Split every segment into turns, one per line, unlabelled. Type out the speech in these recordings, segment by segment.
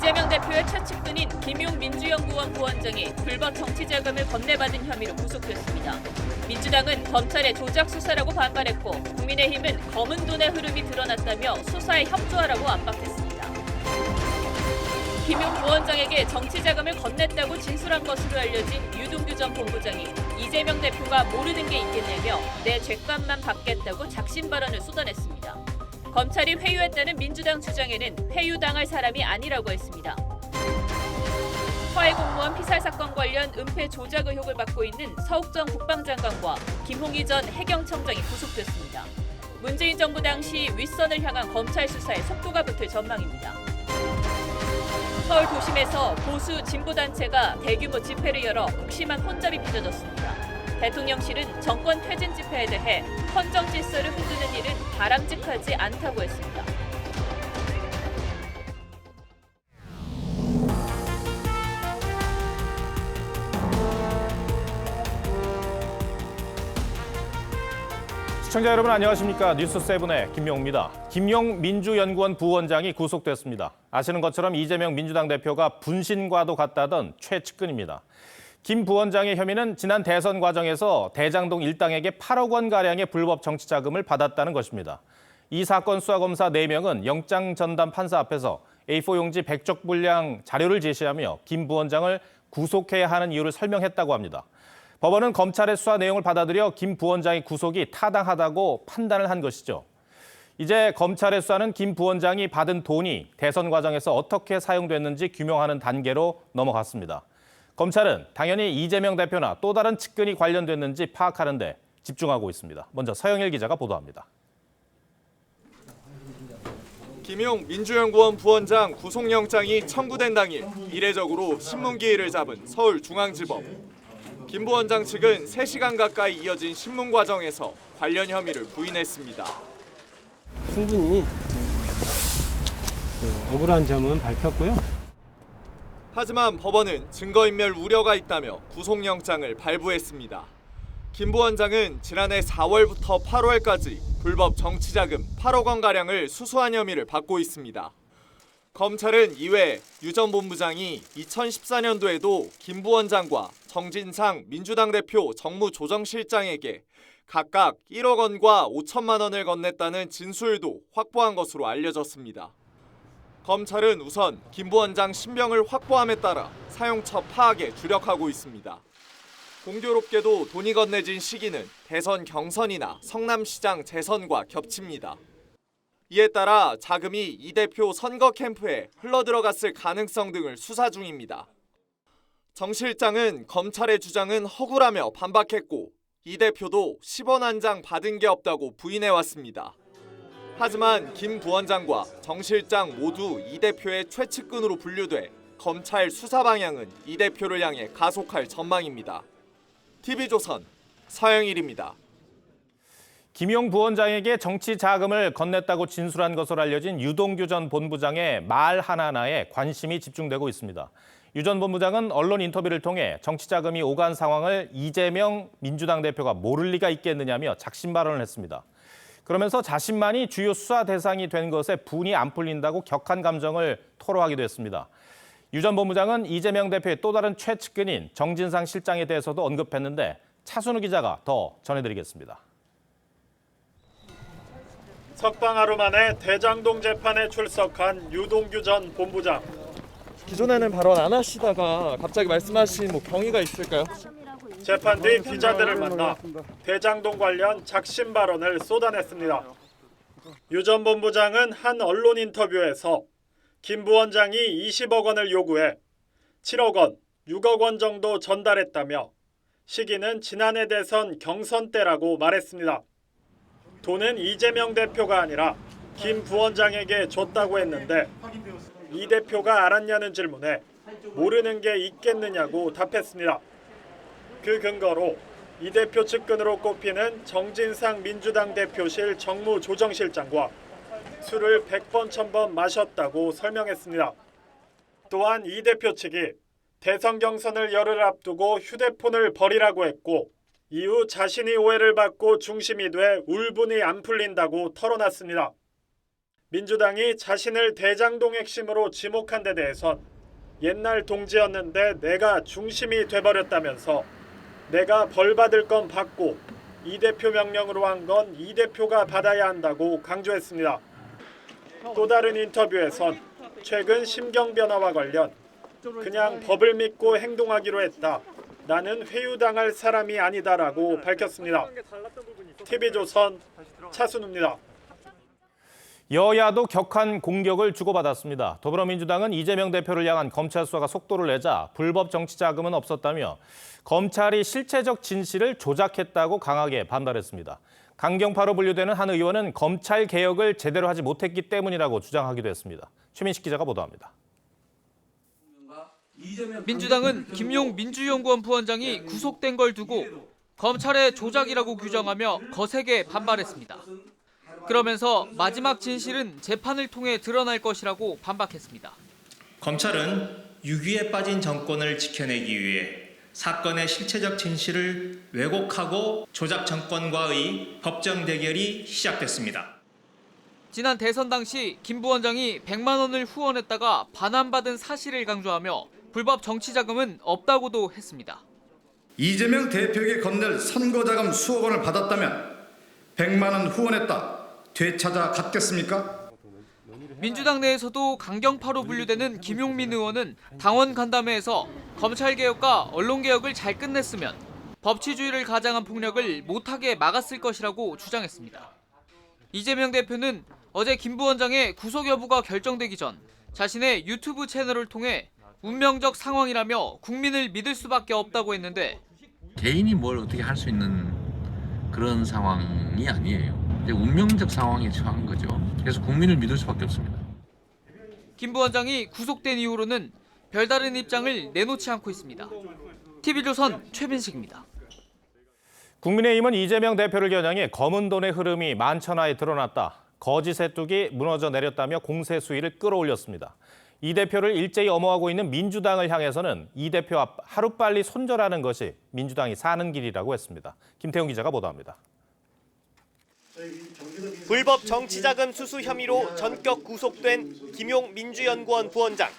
이재명 대표의 최측근인 김용 민주연구원 부원장이 불법 정치자금을 건네받은 혐의로 구속됐습니다. 민주당은 검찰의 조작 수사라고 반발했고 국민의힘은 검은 돈의 흐름이 드러났다며 수사에 협조하라고 압박했습니다. 김용 부원장에게 정치자금을 건넸다고 진술한 것으로 알려진 유동규 전 본부장이 이재명 대표가 모르는 게 있겠냐며 내 죗값만 받겠다고 작심 발언을 쏟아냈습니다. 검찰이 회유했다는 민주당 주장에는 회유당할 사람이 아니라고 했습니다. 서해 공무원 피살 사건 관련 은폐 조작 의혹을 받고 있는 서욱 전 국방장관과 김홍희 전 해경청장이 구속됐습니다. 문재인 정부 당시 윗선을 향한 검찰 수사에 속도가 붙을 전망입니다. 서울 도심에서 보수 진보단체가 대규모 집회를 열어 극심한 혼잡이 빚어졌습니다. 대통령실은 정권 퇴진 집회에 대해 헌정 질서를 흔드는 일은 바람직하지 않다고 했습니다.
시청자 여러분 안녕하십니까? 뉴스7의 김용입니다. 김용 민주연구원 부원장이 구속됐습니다. 아시는 것처럼 이재명 민주당 대표가 분신과도 같다던 최측근입니다. 김 부원장의 혐의는 지난 대선 과정에서 대장동 일당에게 8억 원가량의 불법 정치자금을 받았다는 것입니다. 이 사건 수사검사 4명은 영장 전담 판사 앞에서 A4 용지 100쪽 분량 자료를 제시하며 김 부원장을 구속해야 하는 이유를 설명했다고 합니다. 법원은 검찰의 수사 내용을 받아들여 김 부원장의 구속이 타당하다고 판단을 한 것이죠. 이제 검찰의 수사는 김 부원장이 받은 돈이 대선 과정에서 어떻게 사용됐는지 규명하는 단계로 넘어갔습니다. 검찰은 당연히 이재명 대표나 또 다른 측근이 관련됐는지 파악하는 데 집중하고 있습니다. 먼저 서영일 기자가 보도합니다.
김용 민주연구원 부원장 구속영장이 청구된 당일 이례적으로 신문기일을 잡은 서울중앙지법. 김 부원장 측은 3시간 가까이 이어진 신문 과정에서 관련 혐의를 부인했습니다.
충분히 억울한 점은 밝혔고요.
하지만 법원은 증거인멸 우려가 있다며 구속영장을 발부했습니다. 김 부원장은 지난해 4월부터 8월까지 불법 정치자금 8억 원가량을 수수한 혐의를 받고 있습니다. 검찰은 이외 유 전 본부장이 2014년도에도 김 부원장과 정진상 민주당 대표 정무조정실장에게 각각 1억 원과 5천만 원을 건넸다는 진술도 확보한 것으로 알려졌습니다. 검찰은 우선 김 부원장 신병을 확보함에 따라 사용처 파악에 주력하고 있습니다. 공교롭게도 돈이 건네진 시기는 대선 경선이나 성남시장 재선과 겹칩니다. 이에 따라 자금이 이 대표 선거 캠프에 흘러들어갔을 가능성 등을 수사 중입니다. 정 실장은 검찰의 주장은 허구라며 반박했고 이 대표도 10원 한 장 받은 게 없다고 부인해왔습니다. 하지만 김 부원장과 정 실장 모두 이 대표의 최측근으로 분류돼 검찰 수사 방향은 이 대표를 향해 가속할 전망입니다. TV조선 서영일입니다.
김용 부원장에게 정치 자금을 건넸다고 진술한 것으로 알려진 유동규 전 본부장의 말 하나하나에 관심이 집중되고 있습니다. 유 전 본부장은 언론 인터뷰를 통해 정치 자금이 오간 상황을 이재명 민주당 대표가 모를 리가 있겠느냐며 작심 발언을 했습니다. 그러면서 자신만이 주요 수사 대상이 된 것에 분이 안 풀린다고 격한 감정을 토로하기도 했습니다. 유 전 본부장은 이재명 대표의 또 다른 최측근인 정진상 실장에 대해서도 언급했는데 차순우 기자가 더 전해드리겠습니다.
석방 하루 만에 대장동 재판에 출석한 유동규 전 본부장.
기존에는 발언 안 하시다가 갑자기 말씀하신 경위가 있을까요?
재판 뒤 기자들을 만나 대장동 관련 작심 발언을 쏟아냈습니다. 유 전 본부장은 한 언론 인터뷰에서 김 부원장이 20억 원을 요구해 7억 원, 6억 원 정도 전달했다며 시기는 지난해 대선 경선 때라고 말했습니다. 돈은 이재명 대표가 아니라 김 부원장에게 줬다고 했는데 이 대표가 알았냐는 질문에 모르는 게 있겠느냐고 답했습니다. 그 근거로 이 대표 측근으로 꼽히는 정진상 민주당 대표실 정무조정실장과 술을 100번 1000번 마셨다고 설명했습니다. 또한 이 대표 측이 대선 경선을 열흘 앞두고 휴대폰을 버리라고 했고 이후 자신이 오해를 받고 중심이 돼 울분이 안 풀린다고 털어놨습니다. 민주당이 자신을 대장동 핵심으로 지목한 데 대해선 옛날 동지였는데 내가 중심이 돼버렸다면서 내가 벌 받을 건 받고 이 대표 명령으로 한 건 이 대표가 받아야 한다고 강조했습니다. 또 다른 인터뷰에선 최근 심경 변화와 관련 그냥 법을 믿고 행동하기로 했다. 나는 회유당할 사람이 아니다라고 밝혔습니다. TV조선 차순우입니다.
여야도 격한 공격을 주고받았습니다. 더불어민주당은 이재명 대표를 향한 검찰 수사가 속도를 내자 불법 정치 자금은 없었다며 검찰이 실체적 진실을 조작했다고 강하게 반발했습니다. 강경파로 분류되는 한 의원은 검찰 개혁을 제대로 하지 못했기 때문이라고 주장하기도 했습니다. 최민식 기자가 보도합니다.
민주당은 김용 민주연구원 부원장이 구속된 걸 두고 검찰의 조작이라고 규정하며 거세게 반발했습니다. 그러면서 마지막 진실은 재판을 통해 드러날 것이라고 반박했습니다.
검찰은 유기에 빠진 정권을 지켜내기 위해 사건의 실체적 진실을 왜곡하고 조작 정권과의 법정 대결이 시작됐습니다.
지난 대선 당시 김 부원장이 100만 원을 후원했다가 반환받은 사실을 강조하며 불법 정치 자금은 없다고도 했습니다.
이재명 대표에게 건넬 선거자금 수억 원을 받았다면 100만 원 후원했다. 되찾아 갖겠습니까?
민주당 내에서도 강경파로 분류되는 김용민 의원은 당원 간담회에서 검찰개혁과 언론개혁을 잘 끝냈으면 법치주의를 가장한 폭력을 못하게 막았을 것이라고 주장했습니다. 이재명 대표는 어제 김 부원장의 구속 여부가 결정되기 전 자신의 유튜브 채널을 통해 운명적 상황이라며 국민을 믿을 수밖에 없다고 했는데
개인이 뭘 어떻게 할 수 있는 그런 상황이 아니에요. 이제 운명적 상황에 처한 거죠. 그래서 국민을 믿을 수밖에 없습니다.
김 부원장이 구속된 이후로는 별다른 입장을 내놓지 않고 있습니다. TV조선 최민식입니다.
국민의힘은 이재명 대표를 겨냥해 검은 돈의 흐름이 만천하에 드러났다. 거짓의 뚝이 무너져 내렸다며 공세 수위를 끌어올렸습니다. 이 대표를 일제히 엄호하고 있는 민주당을 향해서는 이 대표 앞 하루빨리 손절하는 것이 민주당이 사는 길이라고 했습니다. 김태훈 기자가 보도합니다.
불법 정치자금 수수 혐의로 전격 구속된 김용 민주연구원 부원장.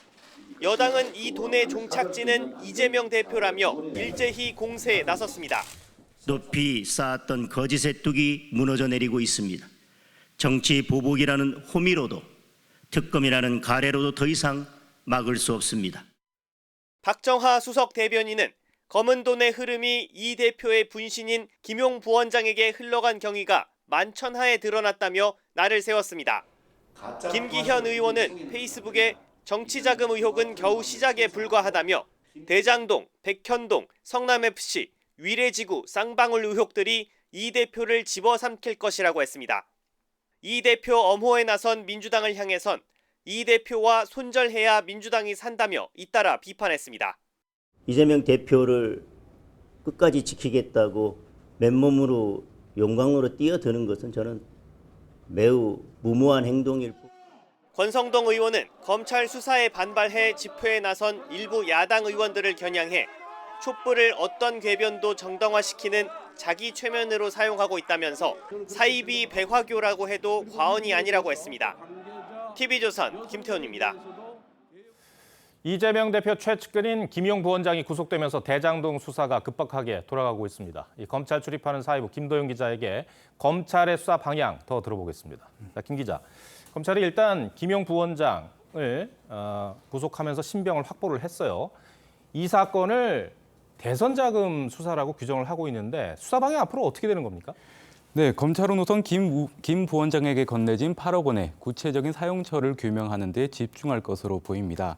여당은 이 돈의 종착지는 이재명 대표라며 일제히 공세에 나섰습니다.
높이 쌓았던 거짓의 뚝이 무너져 내리고 있습니다. 정치 보복이라는 호미로도 특검이라는 가래로도 더 이상 막을 수 없습니다.
박정하 수석 대변인은 검은 돈의 흐름이 이 대표의 분신인 김용 부원장에게 흘러간 경위가 만천하에 드러났다며 날을 세웠습니다. 김기현 의원은 페이스북에 정치자금 의혹은 겨우 시작에 불과하다며 대장동, 백현동, 성남FC, 위례지구, 쌍방울 의혹들이 이 대표를 집어삼킬 것이라고 했습니다. 이 대표 엄호에 나선 민주당을 향해선 이 대표와 손절해야 민주당이 산다며 잇따라 비판했습니다.
이재명 대표를 끝까지 지키겠다고 맨몸으로 용광으로 뛰어드는 것은 저는 매우 무모한 행동일 뿐.
권성동 의원은 검찰 수사에 반발해 집회에 나선 일부 야당 의원들을 겨냥해 촛불을 어떤 궤변도 정당화시키는 자기 최면으로 사용하고 있다면서 사이비 백화교라고 해도 과언이 아니라고 했습니다. TV조선 김태훈입니다.
이재명 대표 최측근인 김용 부원장이 구속되면서 대장동 수사가 급박하게 돌아가고 있습니다. 이 검찰 출입하는 사회부 김도영 기자에게 검찰의 수사 방향 더 들어보겠습니다. 자, 김 기자, 검찰이 일단 김용 부원장을 구속하면서 신병을 확보를 했어요. 이 사건을 대선 자금 수사라고 규정을 하고 있는데 수사 방향 앞으로 어떻게 되는 겁니까?
네, 검찰은 우선 김 부원장에게 건네진 8억 원의 구체적인 사용처를 규명하는 데 집중할 것으로 보입니다.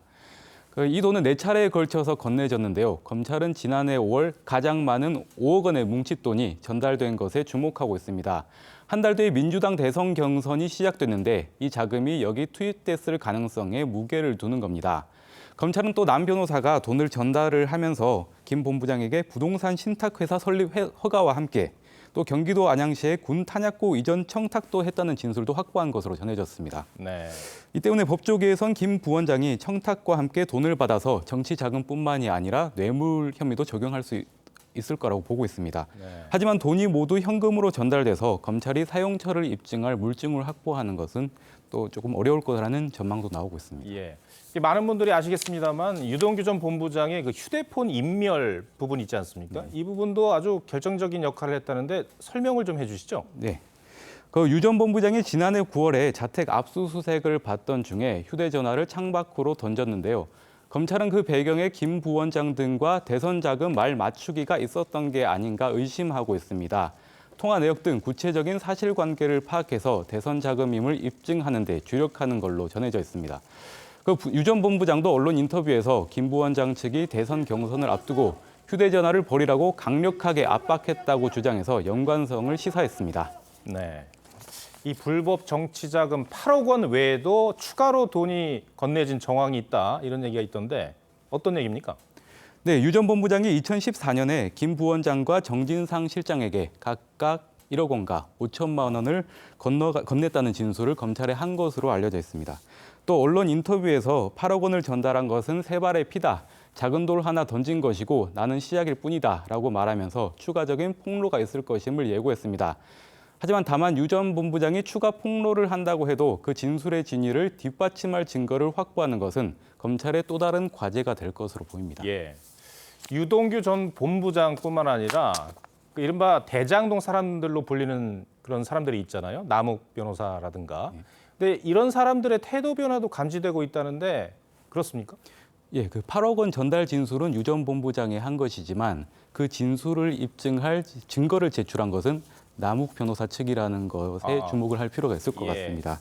이 돈은 4차례에 걸쳐서 건네졌는데요. 검찰은 지난해 5월 가장 많은 5억 원의 뭉칫돈이 전달된 것에 주목하고 있습니다. 한 달 뒤에 민주당 대선 경선이 시작됐는데 이 자금이 여기 투입됐을 가능성에 무게를 두는 겁니다. 검찰은 또 남 변호사가 돈을 전달을 하면서 김 본부장에게 부동산 신탁회사 설립 허가와 함께 또 경기도 안양시에 군 탄약고 이전 청탁도 했다는 진술도 확보한 것으로 전해졌습니다.
네.
이 때문에 법조계에선 김 부원장이 청탁과 함께 돈을 받아서 정치 자금뿐만이 아니라 뇌물 혐의도 적용할 수 있을 거라고 보고 있습니다.
네.
하지만 돈이 모두 현금으로 전달돼서 검찰이 사용처를 입증할 물증을 확보하는 것은 또 조금 어려울 거라는 전망도 나오고 있습니다.
예. 많은 분들이 아시겠습니다만 유동규 전 본부장의 그 휴대폰 인멸 부분 있지 않습니까? 이 부분도 아주 결정적인 역할을 했다는데 설명을 좀 해주시죠.
네. 그 유 전 본부장이 지난해 9월에 자택 압수수색을 받던 중에 휴대전화를 창밖으로 던졌는데요. 검찰은 그 배경에 김 부원장 등과 대선 자금 말 맞추기가 있었던 게 아닌가 의심하고 있습니다. 통화 내역 등 구체적인 사실관계를 파악해서 대선 자금임을 입증하는 데 주력하는 걸로 전해져 있습니다. 유 전 본부장도 언론 인터뷰에서 김 부원장 측이 대선 경선을 앞두고 휴대전화를 버리라고 강력하게 압박했다고 주장해서 연관성을 시사했습니다.
네. 이 불법 정치자금 8억 원 외에도 추가로 돈이 건네진 정황이 있다 이런 얘기가 있던데 어떤 얘기입니까?
네, 유 전 본부장이 2014년에 김 부원장과 정진상 실장에게 각각 1억 원과 5천만 원을 건넸다는 진술을 검찰에 한 것으로 알려져 있습니다. 또 언론 인터뷰에서 8억 원을 전달한 것은 세 발의 피다. 작은 돌 하나 던진 것이고 나는 시작일 뿐이다 라고 말하면서 추가적인 폭로가 있을 것임을 예고했습니다. 하지만 다만 유 전 본부장이 추가 폭로를 한다고 해도 그 진술의 진위를 뒷받침할 증거를 확보하는 것은 검찰의 또 다른 과제가 될 것으로 보입니다.
예. 유동규 전 본부장뿐만 아니라 그 이른바 대장동 사람들로 불리는 그런 사람들이 있잖아요. 남욱 변호사라든가. 근데 이런 사람들의 태도 변화도 감지되고 있다는데 그렇습니까?
예, 그 8억 원 전달 진술은 유 전 본부장이 한 것이지만 그 진술을 입증할 증거를 제출한 것은 남욱 변호사 측이라는 것에 주목을 할 필요가 있을 것 같습니다.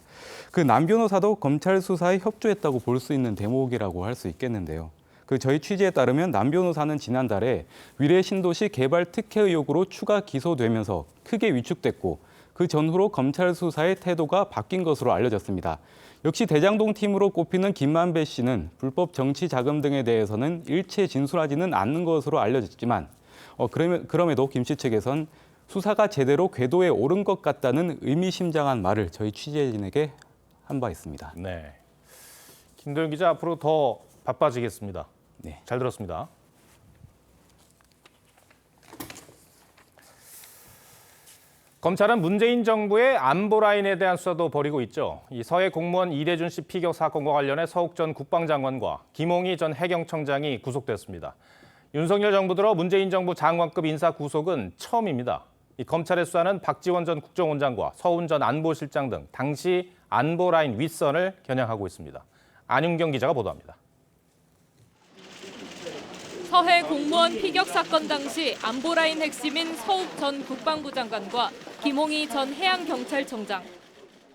그 남 변호사도 검찰 수사에 협조했다고 볼 수 있는 대목이라고 할 수 있겠는데요. 그 저희 취재에 따르면 남 변호사는 지난달에 위례 신도시 개발 특혜 의혹으로 추가 기소되면서 크게 위축됐고 그 전후로 검찰 수사의 태도가 바뀐 것으로 알려졌습니다. 역시 대장동 팀으로 꼽히는 김만배 씨는 불법 정치 자금 등에 대해서는 일체 진술하지는 않는 것으로 알려졌지만 그럼에도 김 씨 측에선 수사가 제대로 궤도에 오른 것 같다는 의미심장한 말을 저희 취재진에게 한 바 있습니다.
네. 김도영 기자 앞으로 더 바빠지겠습니다.
네.
잘 들었습니다. 검찰은 문재인 정부의 안보 라인에 대한 수사도 벌이고 있죠. 이 서해 공무원 이대준 씨 피격 사건과 관련해 서욱 전 국방장관과 김홍희 전 해경청장이 구속됐습니다. 윤석열 정부 들어 문재인 정부 장관급 인사 구속은 처음입니다. 이 검찰의 수사는 박지원 전 국정원장과 서훈 전 안보실장 등 당시 안보 라인 윗선을 겨냥하고 있습니다. 안윤경 기자가 보도합니다.
서해 공무원 피격 사건 당시 안보라인 핵심인 서욱 전 국방부 장관과 김홍희 전 해양경찰청장.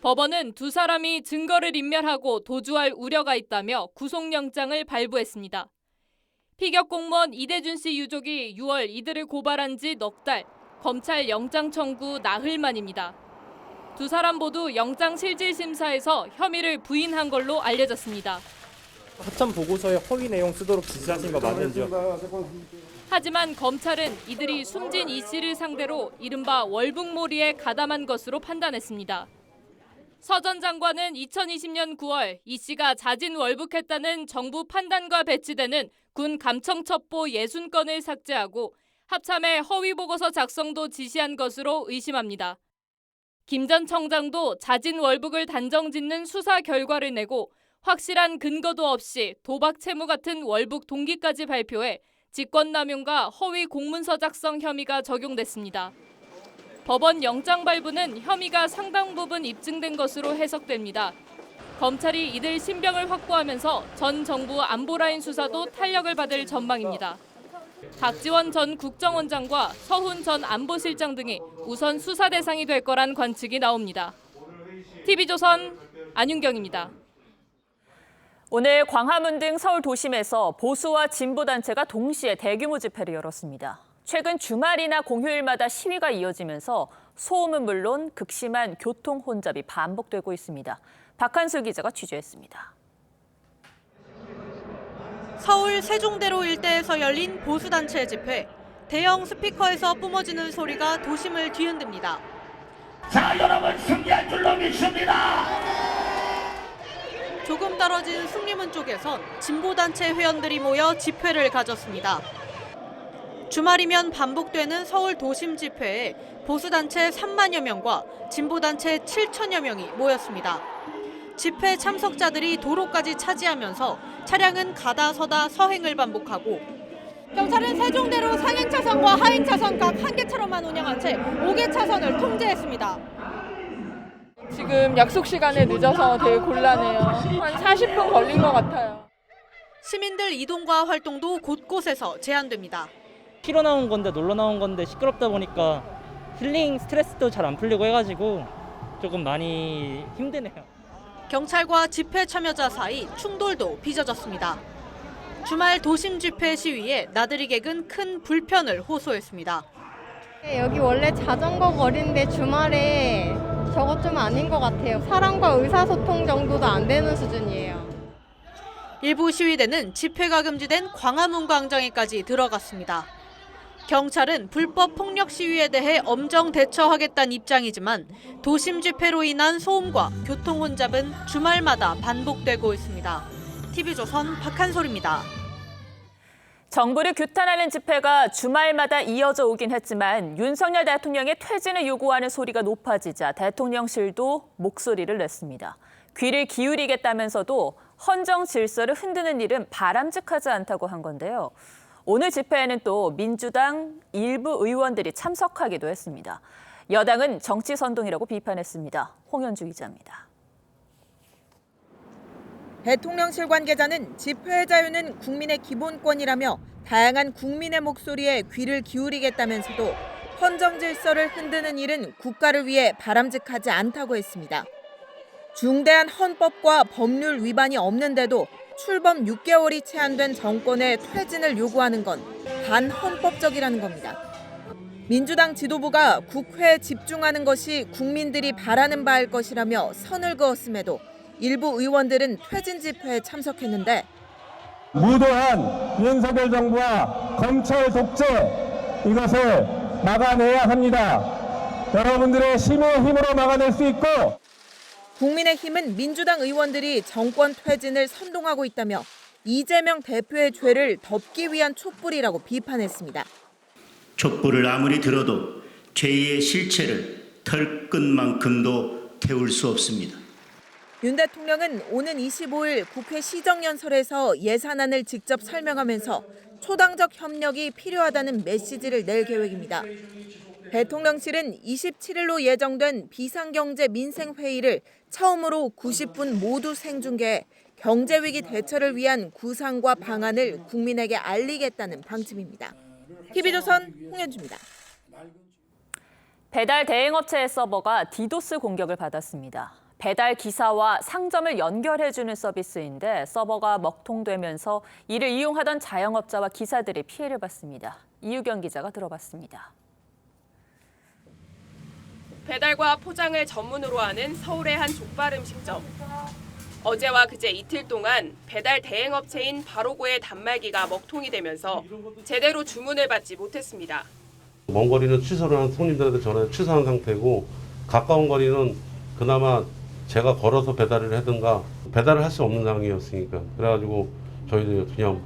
법원은 두 사람이 증거를 인멸하고 도주할 우려가 있다며 구속영장을 발부했습니다. 피격 공무원 이대준 씨 유족이 6월 이들을 고발한 지 넉 달, 검찰 영장 청구 나흘 만입니다. 두 사람 모두 영장 실질 심사에서 혐의를 부인한 걸로 알려졌습니다.
합참 보고서에 허위 내용 쓰도록 지시하신 거 맞는지요?
하지만 검찰은 이들이 숨진 이 씨를 상대로 이른바 월북몰이에 가담한 것으로 판단했습니다. 서 전 장관은 2020년 9월 이 씨가 자진 월북했다는 정부 판단과 배치되는 군 감청첩보 60건을 삭제하고 합참에 허위 보고서 작성도 지시한 것으로 의심합니다. 김 전 청장도 자진 월북을 단정짓는 수사 결과를 내고 확실한 근거도 없이 도박 채무 같은 월북 동기까지 발표해 직권남용과 허위 공문서 작성 혐의가 적용됐습니다. 법원 영장 발부는 혐의가 상당 부분 입증된 것으로 해석됩니다. 검찰이 이들 신병을 확보하면서 전 정부 안보라인 수사도 탄력을 받을 전망입니다. 박지원 전 국정원장과 서훈 전 안보실장 등이 우선 수사 대상이 될 거란 관측이 나옵니다. TV조선 안윤경입니다.
오늘 광화문 등 서울 도심에서 보수와 진보 단체가 동시에 대규모 집회를 열었습니다. 최근 주말이나 공휴일마다 시위가 이어지면서 소음은 물론 극심한 교통 혼잡이 반복되고 있습니다. 박한슬 기자가 취재했습니다.
서울 세종대로 일대에서 열린 보수단체 집회. 대형 스피커에서 뿜어지는 소리가 도심을 뒤흔듭니다.
자, 여러분 승리할 줄로 믿습니다.
조금 떨어진 승리문 쪽에선 진보단체 회원들이 모여 집회를 가졌습니다. 주말이면 반복되는 서울 도심 집회에 보수단체 3만여 명과 진보단체 7천여 명이 모였습니다. 집회 참석자들이 도로까지 차지하면서 차량은 가다 서다 서행을 반복하고 경찰은 세종대로 상행차선과 하행차선 각 1개 차로만 운영한 채 5개 차선을 통제했습니다.
지금 약속 시간에 늦어서 되게 곤란해요. 한 40분 걸린 것 같아요.
시민들 이동과 활동도 곳곳에서 제한됩니다.
쉬러 나온 건데 놀러 나온 건데 시끄럽다 보니까 힐링 스트레스도 잘 안 풀리고 해가지고 조금 많이 힘드네요.
경찰과 집회 참여자 사이 충돌도 빚어졌습니다. 주말 도심 집회 시위에 나들이 객은 큰 불편을 호소했습니다.
여기 원래 자전거 거리인데 주말에 저것 좀 아닌 것 같아요. 사람과 의사소통 정도도 안 되는 수준이에요.
일부 시위대는 집회가 금지된 광화문 광장에까지 들어갔습니다. 경찰은 불법 폭력 시위에 대해 엄정 대처하겠다는 입장이지만 도심 집회로 인한 소음과 교통 혼잡은 주말마다 반복되고 있습니다. TV조선 박한솔입니다.
정부를 규탄하는 집회가 주말마다 이어져 오긴 했지만 윤석열 대통령의 퇴진을 요구하는 소리가 높아지자 대통령실도 목소리를 냈습니다. 귀를 기울이겠다면서도 헌정 질서를 흔드는 일은 바람직하지 않다고 한 건데요. 오늘 집회에는 또 민주당 일부 의원들이 참석하기도 했습니다. 여당은 정치 선동이라고 비판했습니다. 홍현주 기자입니다.
대통령실 관계자는 집회의 자유는 국민의 기본권이라며 다양한 국민의 목소리에 귀를 기울이겠다면서도 헌정 질서를 흔드는 일은 국가를 위해 바람직하지 않다고 했습니다. 중대한 헌법과 법률 위반이 없는데도 출범 6개월이 채 안 된 정권의 퇴진을 요구하는 건 반헌법적이라는 겁니다. 민주당 지도부가 국회에 집중하는 것이 국민들이 바라는 바일 것이라며 선을 그었음에도 일부 의원들은 퇴진 집회에 참석했는데
무도한 윤석열 정부와 검찰 독재 이것을 막아내야 합니다. 여러분들의 힘의 힘으로 막아낼 수 있고
국민의힘은 민주당 의원들이 정권 퇴진을 선동하고 있다며 이재명 대표의 죄를 덮기 위한 촛불이라고 비판했습니다.
촛불을 아무리 들어도 죄의 실체를 털끝만큼도 태울 수 없습니다.
윤 대통령은 오는 25일 국회 시정연설에서 예산안을 직접 설명하면서 초당적 협력이 필요하다는 메시지를 낼 계획입니다. 대통령실은 27일로 예정된 비상경제 민생회의를 처음으로 90분 모두 생중계해 경제위기 대처를 위한 구상과 방안을 국민에게 알리겠다는 방침입니다. TV조선 홍현주입니다.
배달 대행업체의 서버가 디도스 공격을 받았습니다. 배달 기사와 상점을 연결해주는 서비스인데 서버가 먹통되면서 이를 이용하던 자영업자와 기사들이 피해를 봤습니다. 이유경 기자가 들어봤습니다.
배달과 포장을 전문으로 하는 서울의 한 족발 음식점. 어제와 그제 이틀 동안 배달 대행업체인 바로고의 단말기가 먹통이 되면서 제대로 주문을 받지 못했습니다.
먼 거리는 취소를 한 손님들한테 전화해서 취소한 상태고 가까운 거리는 그나마 제가 걸어서 배달을 하든가 배달을 할 수 없는 상황이었으니까 그래가지고 저희도 그냥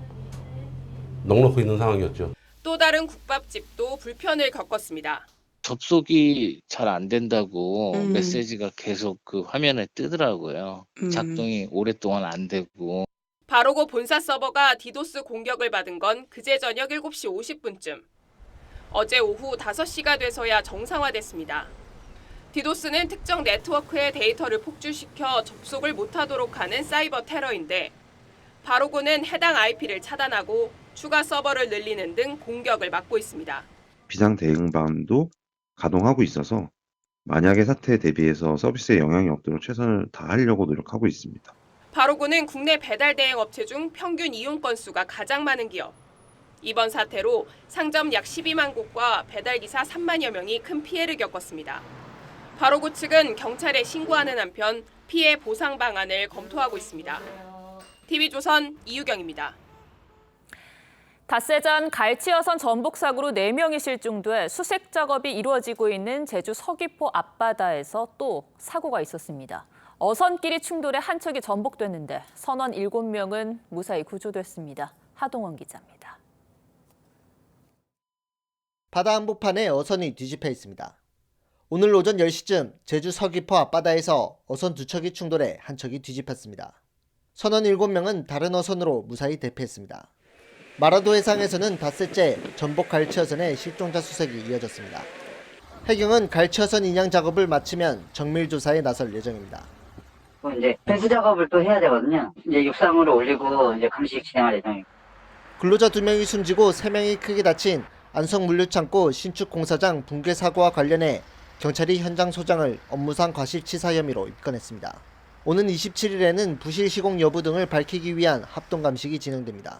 넉넉히 있는 상황이었죠.
또 다른 국밥집도 불편을 겪었습니다.
접속이 잘 안 된다고 메시지가 계속 그 화면에 뜨더라고요. 작동이 오랫동안 안 되고.
바로고 본사 서버가 디도스 공격을 받은 건 그제 저녁 7시 50분쯤. 어제 오후 5시가 돼서야 정상화됐습니다. 디도스는 특정 네트워크의 데이터를 폭주시켜 접속을 못하도록 하는 사이버 테러인데 바로고는 해당 IP를 차단하고 추가 서버를 늘리는 등 공격을 막고 있습니다.
비상대응반도 가동하고 있어서 만약의 사태에 대비해서 서비스에 영향이 없도록 최선을 다하려고 노력하고 있습니다.
바로고는 국내 배달 대행 업체 중 평균 이용 건수가 가장 많은 기업. 이번 사태로 상점 약 12만 곳과 배달기사 3만여 명이 큰 피해를 겪었습니다. 바로고 측은 경찰에 신고하는 한편 피해 보상 방안을 검토하고 있습니다. TV조선 이유경입니다.
닷새 전 갈치어선 전복 사고로 4명이 실종돼 수색 작업이 이루어지고 있는 제주 서귀포 앞바다에서 또 사고가 있었습니다. 어선끼리 충돌해 한 척이 전복됐는데 선원 7명은 무사히 구조됐습니다. 하동원 기자입니다.
바다 한복판에 어선이 뒤집혀 있습니다.
오늘 오전 10시쯤 제주 서귀포 앞바다에서 어선 2척이 충돌해 한 척이 뒤집혔습니다. 선원 7명은 다른 어선으로 무사히 대피했습니다. 마라도 해상에서는 닷새째 전복 갈치어선의 실종자 수색이 이어졌습니다. 해경은 갈치어선 인양 작업을 마치면 정밀 조사에 나설 예정입니다.
이제 회수 작업을 또 해야 되거든요. 이제 육상으로 올리고 이제 감식 진행할 예정입니다.
근로자 2명이 숨지고 3명이 크게 다친 안성물류창고 신축 공사장 붕괴 사고와 관련해 경찰이 현장 소장을 업무상 과실치사 혐의로 입건했습니다. 오는 27일에는 부실 시공 여부 등을 밝히기 위한 합동 감식이 진행됩니다.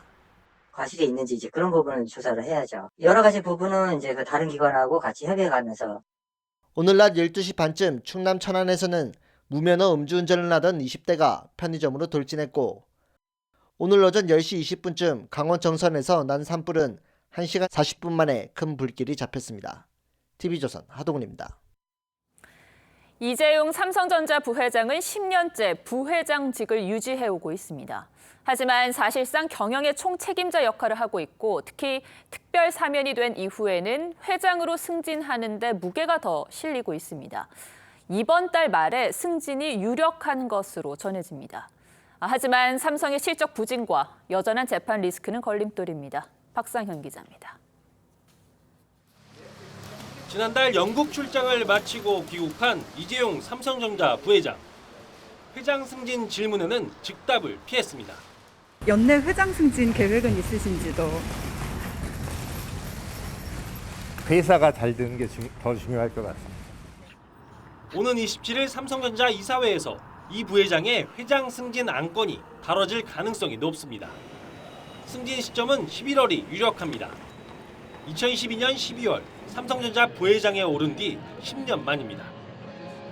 과실이 있는지 이제 그런 부분을 조사를 해야죠. 여러 가지 부분은 이제 그 다른 기관하고 같이 협의해가면서.
오늘 낮 12시 반쯤 충남 천안에서는 무면허 음주운전을 하던 20대가 편의점으로 돌진했고, 오늘 오전 10시 20분쯤 강원 정선에서 난 산불은 1시간 40분 만에 큰 불길이 잡혔습니다. TV조선 하동훈입니다.
이재용 삼성전자 부회장은 10년째 부회장직을 유지해오고 있습니다. 하지만 사실상 경영의 총책임자 역할을 하고 있고, 특히 특별 사면이 된 이후에는 회장으로 승진하는 데 무게가 더 실리고 있습니다. 이번 달 말에 승진이 유력한 것으로 전해집니다. 하지만 삼성의 실적 부진과 여전한 재판 리스크는 걸림돌입니다. 박상현 기자입니다.
지난달 영국 출장을 마치고 귀국한 이재용 삼성전자 부회장. 회장 승진 질문에는 즉답을 피했습니다.
연내 회장 승진 계획은 있으신지도?
회사가 잘 되는 게 더 중요할 것 같습니다.
오는 27일 삼성전자 이사회에서 이 부회장의 회장 승진 안건이 다뤄질 가능성이 높습니다. 승진 시점은 11월이 유력합니다. 2022년 12월 삼성전자 부회장에 오른 뒤 10년 만입니다.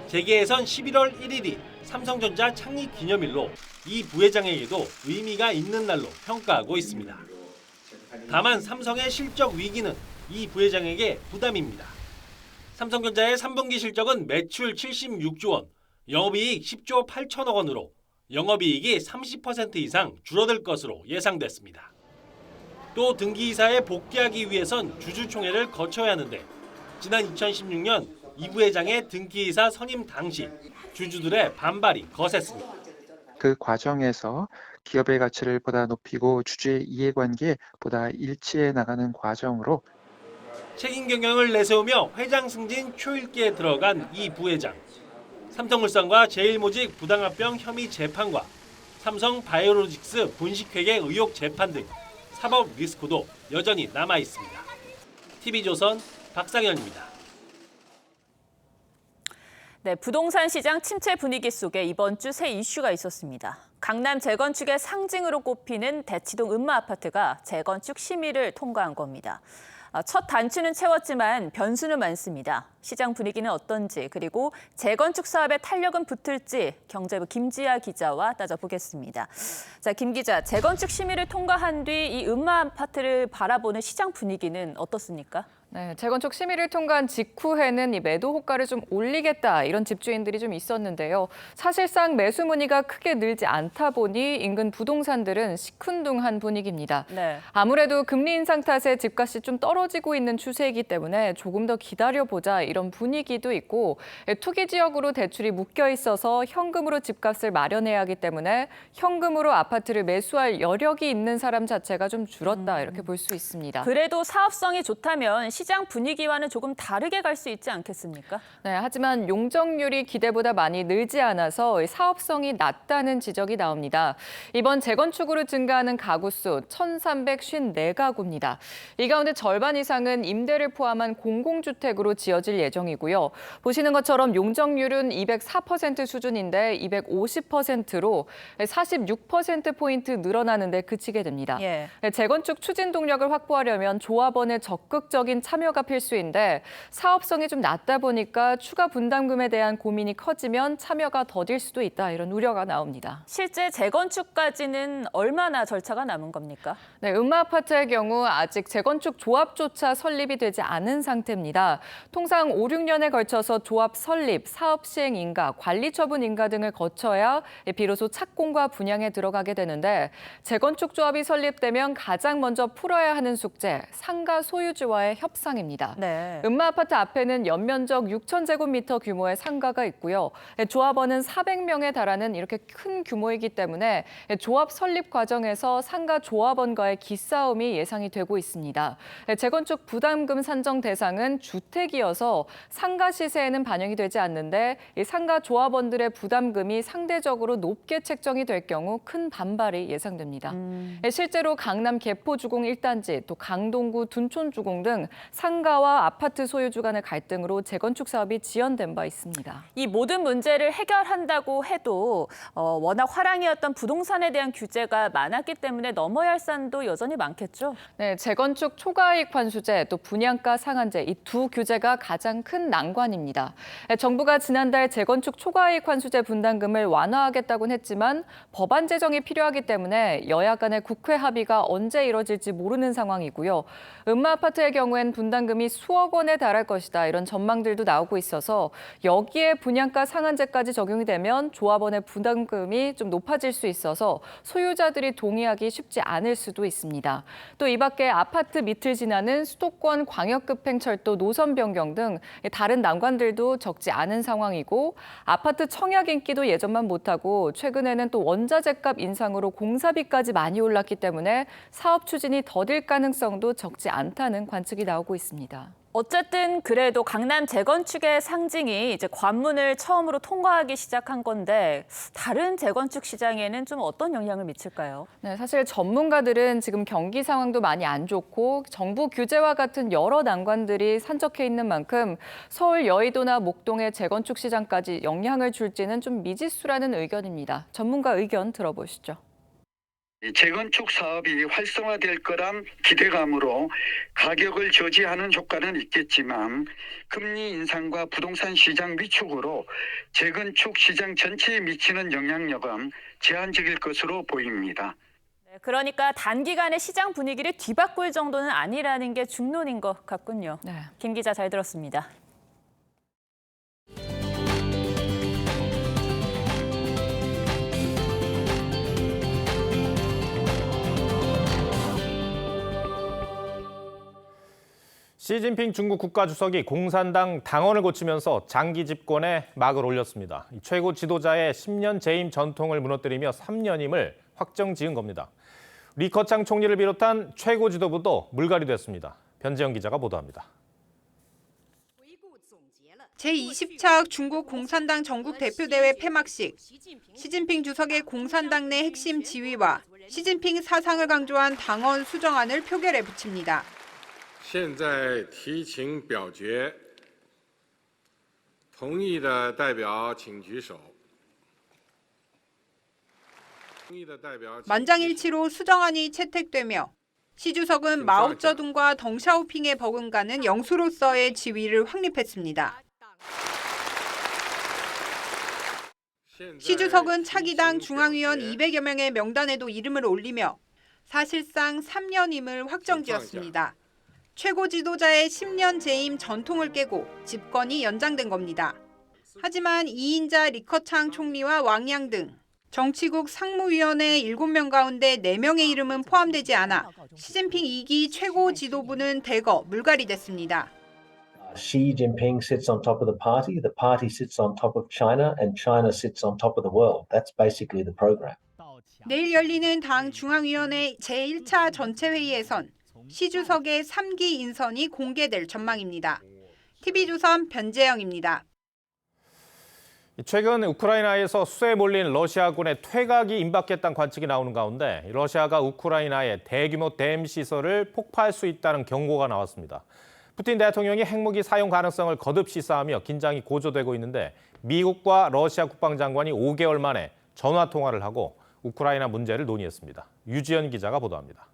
재계에선 11월 1일이 삼성전자 창립 기념일로 이 부회장에게도 의미가 있는 날로 평가하고 있습니다. 다만 삼성의 실적 위기는 이 부회장에게 부담입니다. 삼성전자의 3분기 실적은 매출 76조 원, 영업이익 10조 8천억 원으로 영업이익이 30% 이상 줄어들 것으로 예상됐습니다. 또 등기이사에 복귀하기 위해선 주주총회를 거쳐야 하는데, 지난 2016년 이 부회장의 등기이사 선임 당시 주주들의 반발이 거셌습니다.
그 과정에서 기업의 가치를 보다 높이고 주주의 이해관계에 보다 일치해 나가는 과정으로
책임 경영을 내세우며 회장 승진 초읽기에 들어간 이 부회장. 삼성물산과 제일모직 부당합병 혐의 재판과 삼성 바이오로직스 분식회계 의혹 재판 등 사법 리스크도 여전히 남아 있습니다. TV조선 박상현입니다.
네, 부동산 시장 침체 분위기 속에 이번 주 새 이슈가 있었습니다. 강남 재건축의 상징으로 꼽히는 대치동 음마아파트가 재건축 심의를 통과한 겁니다. 첫 단추는 채웠지만 변수는 많습니다. 시장 분위기는 어떤지, 그리고 재건축 사업에 탄력은 붙을지 경제부 김지아 기자와 따져보겠습니다. 자, 김 기자, 재건축 심의를 통과한 뒤 이 음마아파트를 바라보는 시장 분위기는 어떻습니까?
네, 재건축 심의를 통과한 직후에는 이 매도 호가를 좀 올리겠다 이런 집주인들이 좀 있었는데요. 사실상 매수 문의가 크게 늘지 않다 보니 인근 부동산들은 시큰둥한 분위기입니다.
네.
아무래도 금리 인상 탓에 집값이 좀 떨어지고 있는 추세이기 때문에 조금 더 기다려보자 이런 분위기도 있고, 투기 지역으로 대출이 묶여 있어서 현금으로 집값을 마련해야 하기 때문에 현금으로 아파트를 매수할 여력이 있는 사람 자체가 좀 줄었다 이렇게 볼 수 있습니다.
그래도 사업성이 좋다면 시장 분위기와는 조금 다르게 갈 수 있지 않겠습니까?
네, 하지만 용적률이 기대보다 많이 늘지 않아서 사업성이 낮다는 지적이 나옵니다. 이번 재건축으로 증가하는 가구 수 1,354가구입니다. 이 가운데 절반 이상은 임대를 포함한 공공주택으로 지어질 예정이고요. 보시는 것처럼 용적률은 204% 수준인데 250%로 46%포인트 늘어나는 데 그치게 됩니다.
예.
재건축 추진 동력을 확보하려면 조합원의 적극적인 참여가 필수인데 사업성이 좀 낮다 보니까 추가 분담금에 대한 고민이 커지면 참여가 더딜 수도 있다 이런 우려가 나옵니다.
실제 재건축까지는 얼마나 절차가 남은 겁니까?
네, 음마아파트의 경우 아직 재건축 조합조차 설립이 되지 않은 상태입니다. 통상 5, 6년에 걸쳐서 조합 설립, 사업 시행 인가, 관리 처분 인가 등을 거쳐야 비로소 착공과 분양에 들어가게 되는데, 재건축 조합이 설립되면 가장 먼저 풀어야 하는 숙제, 상가 소유주와의 협상 석상입니다.
네.
음마 아파트 앞에는 연면적 6,000제곱미터 규모의 상가가 있고요. 조합원은 400명에 달하는 이렇게 큰 규모이기 때문에 조합 설립 과정에서 상가 조합원과의 기싸움이 예상이 되고 있습니다. 재건축 부담금 산정 대상은 주택이어서 상가 시세에는 반영이 되지 않는데 이 상가 조합원들의 부담금이 상대적으로 높게 책정이 될 경우 큰 반발이 예상됩니다. 실제로 강남 개포주공 1단지, 또 강동구 둔촌주공 등 상가와 아파트 소유주 간의 갈등으로 재건축 사업이 지연된 바 있습니다.
이 모든 문제를 해결한다고 해도 워낙 화랑이었던 부동산에 대한 규제가 많았기 때문에 넘어야 할 산도 여전히 많겠죠?
네, 재건축 초과이익 환수제, 또 분양가 상한제 이 두 규제가 가장 큰 난관입니다. 정부가 지난달 재건축 초과이익 환수제 분담금을 완화하겠다고는 했지만 법안 제정이 필요하기 때문에 여야 간의 국회 합의가 언제 이뤄질지 모르는 상황이고요. 음마 아파트의 경우엔 분담금이 수억 원에 달할 것이다 이런 전망들도 나오고 있어서 여기에 분양가 상한제까지 적용이 되면 조합원의 부담금이 좀 높아질 수 있어서 소유자들이 동의하기 쉽지 않을 수도 있습니다. 또 이 밖에 아파트 밑을 지나는 수도권 광역급행철도 노선 변경 등 다른 난관들도 적지 않은 상황이고 아파트 청약 인기도 예전만 못하고 최근에는 또 원자재값 인상으로 공사비까지 많이 올랐기 때문에 사업 추진이 더딜 가능성도 적지 않다는 관측이 나오고 있습니다.
어쨌든 그래도 강남 재건축의 상징이 이제 관문을 처음으로 통과하기 시작한 건데 다른 재건축 시장에는 좀 어떤 영향을 미칠까요?
네, 사실 전문가들은 지금 경기 상황도 많이 안 좋고 정부 규제와 같은 여러 난관들이 산적해 있는 만큼 서울 여의도나 목동의 재건축 시장까지 영향을 줄지는 좀 미지수라는 의견입니다. 전문가 의견 들어보시죠.
재건축 사업이 활성화될 거란 기대감으로 가격을 저지하는 효과는 있겠지만 금리 인상과 부동산 시장 위축으로 재건축 시장 전체에 미치는 영향력은 제한적일 것으로 보입니다.
그러니까 단기간에 시장 분위기를 뒤바꿀 정도는 아니라는 게 중론인 것 같군요.
네.
김 기자 잘 들었습니다.
시진핑 중국 국가주석이 공산당 당원을 고치면서 장기 집권에 막을 올렸습니다. 최고 지도자의 10년 재임 전통을 무너뜨리며 3년임을 확정 지은 겁니다. 리커창 총리를 비롯한 최고 지도부도 물갈이 됐습니다. 변지영 기자가 보도합니다.
제20차 중국 공산당 전국 대표대회 폐막식. 시진핑 주석의 공산당 내 핵심 지위와 시진핑 사상을 강조한 당원 수정안을 표결에 붙입니다.
现在提请表决，同意的代表请举手。
만장일치로 수정안이 채택되며 시 주석은 마오쩌둥과 덩샤오핑에 버금가는 영수로서의 지위를 확립했습니다. 시 주석은 차기당 중앙위원 200여 명의 명단에도 이름을 올리며 사실상 3년임을 확정지었습니다. 최고 지도자의 10년 재임 전통을 깨고 집권이 연장된 겁니다. 하지만 2인자 리커창 총리와 왕양 등 정치국 상무위원회 7명 가운데 4명의 이름은 포함되지 않아 시진핑 2기 최고 지도부는 대거 물갈이됐습니다.
Xi Jinping sits on top of the party sits on top of China, and China sits on top of the world. That's basically the program.
내일 열리는 당 중앙위원회 제1차 전체회의에선 시 주석의 3기 인선이 공개될 전망입니다. TV조선 변재영입니다.
최근 우크라이나에서 수세에 몰린 러시아군의 퇴각이 임박했다는 관측이 나오는 가운데 러시아가 우크라이나의 대규모 댐 시설을 폭파할 수 있다는 경고가 나왔습니다. 푸틴 대통령이 핵무기 사용 가능성을 거듭 시사하며 긴장이 고조되고 있는데 미국과 러시아 국방장관이 5개월 만에 전화 통화를 하고 우크라이나 문제를 논의했습니다. 유지연 기자가 보도합니다.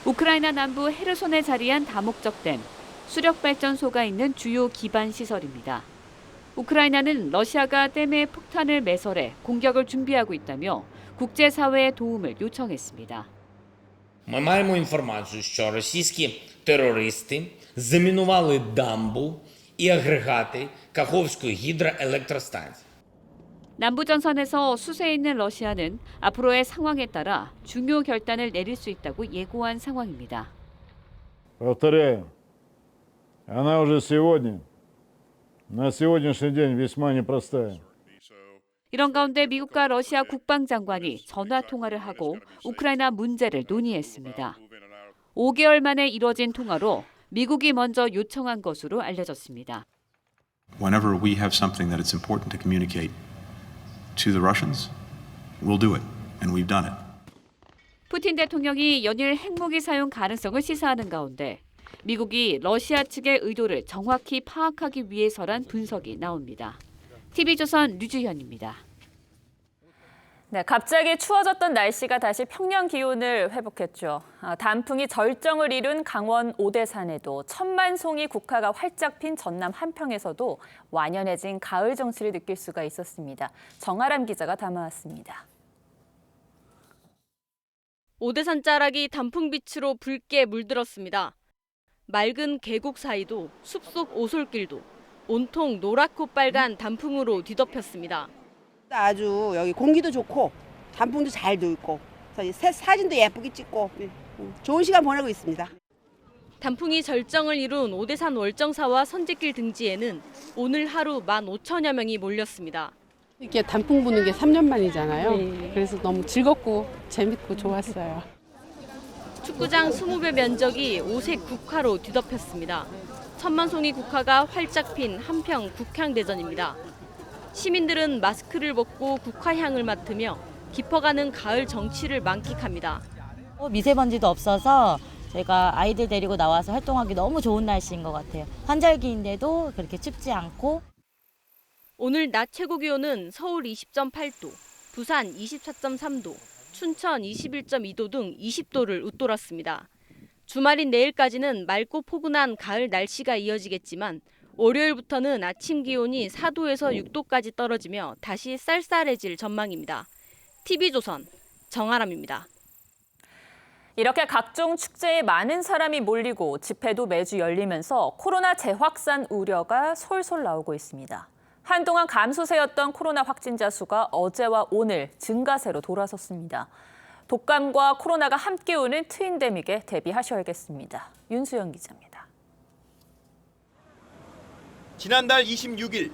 우크라이나 남부 헤르손에 자리한 다목적 댐, 수력발전소가 있는 주요 기반 시설입니다. 우크라이나는 러시아가 댐에 폭탄을 매설해 공격을 준비하고 있다며 국제사회의 도움을 요청했습니다.
Ми маємо інформацію, що російські терористи замінували дамбу і агрегати Каховської гідроелектростанції.
남부전선에서 수세에 있는 러시아는 앞으로의 상황에 따라 중요 결단을 내릴 수 있다고 예고한 상황입니다.
Повторяю, она уже сегодня, на сегодняшний день весьма непростая.
이런 가운데 미국과 러시아 국방장관이 전화 통화를 하고 우크라이나 문제를 논의했습니다. 5개월 만에 이뤄진 통화로 미국이 먼저 요청한 것으로 알려졌습니다.
Whenever we have something that it's important to communicate to the Russians, we'll do it, and we've done it.
푸틴 대통령이 연일 핵무기 사용 가능성을 시사하는 가운데 미국이 러시아 측의 의도를 정확히 파악하기 위해서란 분석이 나옵니다. TV조선 류주현입니다.
네, 갑자기 추워졌던 날씨가 다시 평년 기온을 회복했죠. 단풍이 절정을 이룬 강원 오대산에도 천만 송이 국화가 활짝 핀 전남 한평에서도 완연해진 가을 정취를 느낄 수가 있었습니다. 정아람 기자가 담아왔습니다.
오대산 자락이 단풍빛으로 붉게 물들었습니다. 맑은 계곡 사이도 숲속 오솔길도 온통 노랗고 빨간 단풍으로 뒤덮였습니다.
아주 여기 공기도 좋고 단풍도 잘 들고 사진도 예쁘게 찍고 좋은 시간 보내고 있습니다.
단풍이 절정을 이룬 오대산 월정사와 선제길 등지에는 오늘 하루 15,000여 명이 몰렸습니다.
이게 단풍 보는 게 3년 만이잖아요. 네. 그래서 너무 즐겁고 재밌고 좋았어요.
축구장 20배 면적이 오색 국화로 뒤덮였습니다. 천만송이 국화가 활짝 핀 한평 국향대전입니다. 시민들은 마스크를 벗고 국화향을 맡으며 깊어가는 가을 정취를 만끽합니다.
미세먼지도 없어서 제가 아이들 데리고 나와서 활동하기 너무 좋은 날씨인 것 같아요. 환절기인데도 그렇게 춥지 않고.
오늘 낮 최고 기온은 서울 20.8도, 부산 24.3도, 춘천 21.2도 등 20도를 웃돌았습니다. 주말인 내일까지는 맑고 포근한 가을 날씨가 이어지겠지만 월요일부터는 아침 기온이 4도에서 6도까지 떨어지며 다시 쌀쌀해질 전망입니다. TV조선 정아람입니다.
이렇게 각종 축제에 많은 사람이 몰리고 집회도 매주 열리면서 코로나 재확산 우려가 솔솔 나오고 있습니다. 한동안 감소세였던 코로나 확진자 수가 어제와 오늘 증가세로 돌아섰습니다. 독감과 코로나가 함께 오는 트윈데믹에 대비하셔야겠습니다. 윤수영 기자입니다.
지난달 26일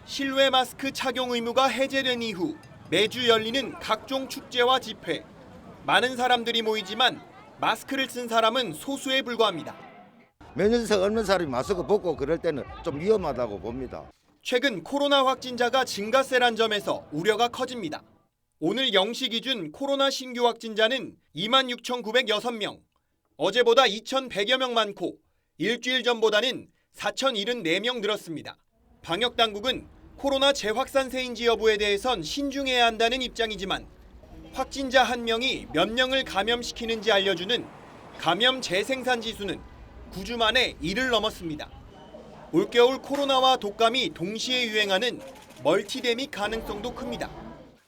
실외 마스크 착용 의무가 해제된 이후 매주 열리는 각종 축제와 집회. 많은 사람들이 모이지만 마스크를 쓴 사람은 소수에 불과합니다.
몇 년씩 없는 사람이 마스크 벗고 그럴 때는 좀 위험하다고 봅니다.
최근 코로나 확진자가 증가세란 점에서 우려가 커집니다. 오늘 0시 기준 코로나 신규 확진자는 26,906명, 어제보다 2,100여 명 많고 일주일 전보다는 4,074명 늘었습니다. 방역당국은 코로나 재확산세인지 여부에 대해선 신중해야 한다는 입장이지만 확진자 한 명이 몇 명을 감염시키는지 알려주는 감염 재생산 지수는 9주 만에 1을 넘었습니다. 올겨울 코로나와 독감이 동시에 유행하는 멀티데믹 가능성도 큽니다.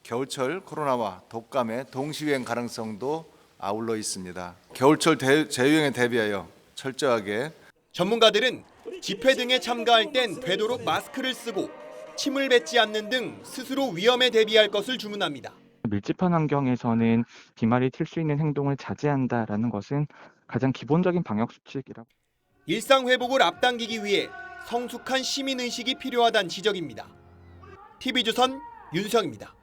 겨울철 코로나와 독감의 동시유행 가능성도 아울러 있습니다. 겨울철 재유행에 대비하여 철저하게
전문가들은 집회 등에 참가할 땐 되도록 마스크를 쓰고 침을 뱉지 않는 등 스스로 위험에 대비할 것을 주문합니다.
밀집한 환경에서는 비말이 튈 수 있는 행동을 자제한다라는 것은 가장 기본적인 방역 수칙이라고.
일상 회복을 앞당기기 위해 성숙한 시민의식이 필요하다는 지적입니다. TV조선 윤수영입니다.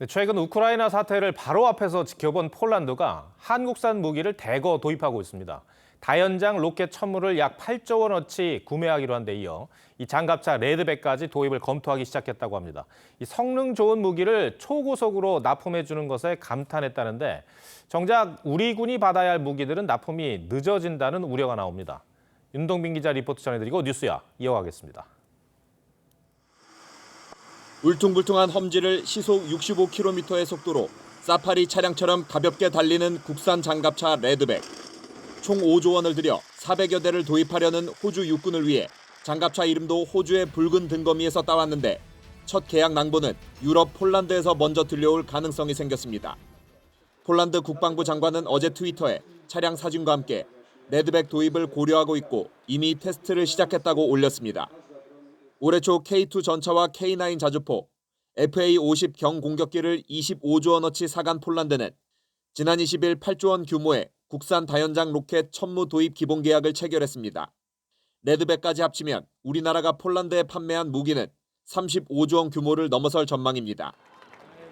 최근 우크라이나 사태를 바로 앞에서 지켜본 폴란드가 한국산 무기를 대거 도입하고 있습니다. 다연장 로켓 천물을 약 8조 원어치 구매하기로 한 데 이어 이 장갑차 레드백까지 도입을 검토하기 시작했다고 합니다. 이 성능 좋은 무기를 초고속으로 납품해 주는 것에 감탄했다는데 정작 우리 군이 받아야 할 무기들은 납품이 늦어진다는 우려가 나옵니다. 윤동빈 기자 리포트 전해드리고 뉴스야 이어가겠습니다.
울퉁불퉁한 험지를 시속 65km의 속도로 사파리 차량처럼 가볍게 달리는 국산 장갑차 레드백. 총 5조 원을 들여 400여 대를 도입하려는 호주 육군을 위해 장갑차 이름도 호주의 붉은 등거미에서 따왔는데 첫 계약 낭보는 유럽 폴란드에서 먼저 들려올 가능성이 생겼습니다. 폴란드 국방부 장관은 어제 트위터에 차량 사진과 함께 레드백 도입을 고려하고 있고 이미 테스트를 시작했다고 올렸습니다. 올해 초 K2 전차와 K9 자주포, FA-50 경공격기를 25조 원어치 사간 폴란드는 지난 20일 8조 원 규모의 국산 다연장 로켓 천무 도입 기본 계약을 체결했습니다. 레드백까지 합치면 우리나라가 폴란드에 판매한 무기는 35조 원 규모를 넘어설 전망입니다.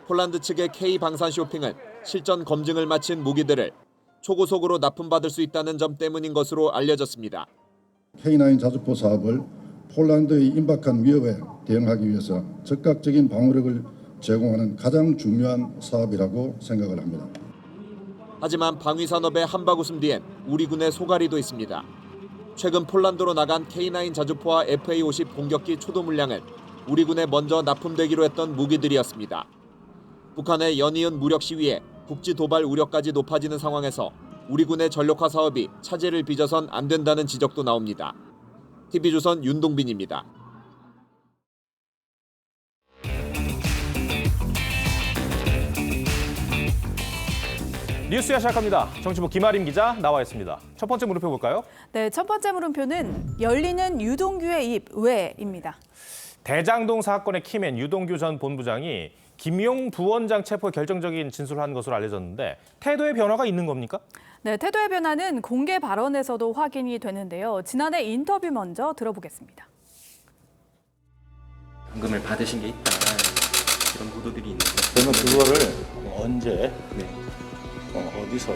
폴란드 측의 K방산쇼핑은 실전 검증을 마친 무기들을 초고속으로 납품받을 수 있다는 점 때문인 것으로 알려졌습니다.
K9 자주포 사업을 폴란드의 임박한 위협에 대응하기 위해서 즉각적인 방어력을 제공하는 가장 중요한 사업이라고 생각을 합니다.
하지만 방위산업의 한바구음 뒤엔 우리 군의 소가리도 있습니다. 최근 폴란드로 나간 K9 자주포와 FA-50 공격기 초도 물량은 우리 군에 먼저 납품되기로 했던 무기들이었습니다. 북한의 연이은 무력 시위에 국지 도발 우려까지 높아지는 상황에서 우리 군의 전력화 사업이 차질을 빚어선 안 된다는 지적도 나옵니다. TV조선 윤동빈입니다.
뉴스야 시작합니다. 정치부 김아림 기자 나와 있습니다. 첫 번째 물음표 볼까요?
네, 첫 번째 물음표는 열리는 유동규의 입 왜입니다.
대장동 사건의 키맨 유동규 전 본부장이 김용 부원장 체포에 결정적인 진술을 한 것으로 알려졌는데 태도의 변화가 있는 겁니까?
네, 태도의 변화는 공개 발언에서도 확인이 되는데요. 지난해 인터뷰 먼저 들어보겠습니다.
현금을 받으신 게 있다 이런 보도들이 있는데
저는 그거를 언제 어디서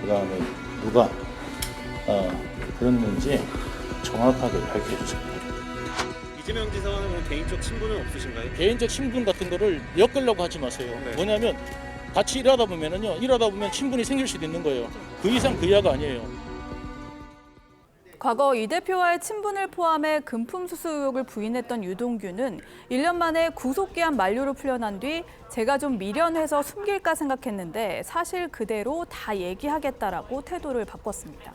그다음에 누가 그랬는지 정확하게 밝혀주세요.
이재명 지사와는 개인적 친분은 없으신가요?
개인적 친분 같은 거를 엮으려고 하지 마세요. 뭐냐면 같이 일하다 보면 친분이 생길 수도 있는 거예요. 그 이상 그 이하가 아니에요.
과거 이 대표와의 친분을 포함해 금품 수수 의혹을 부인했던 유동규는 1년 만에 구속기한 만료로 풀려난 뒤 제가 좀 미련해서 숨길까 생각했는데 사실 그대로 다 얘기하겠다라고 태도를 바꿨습니다.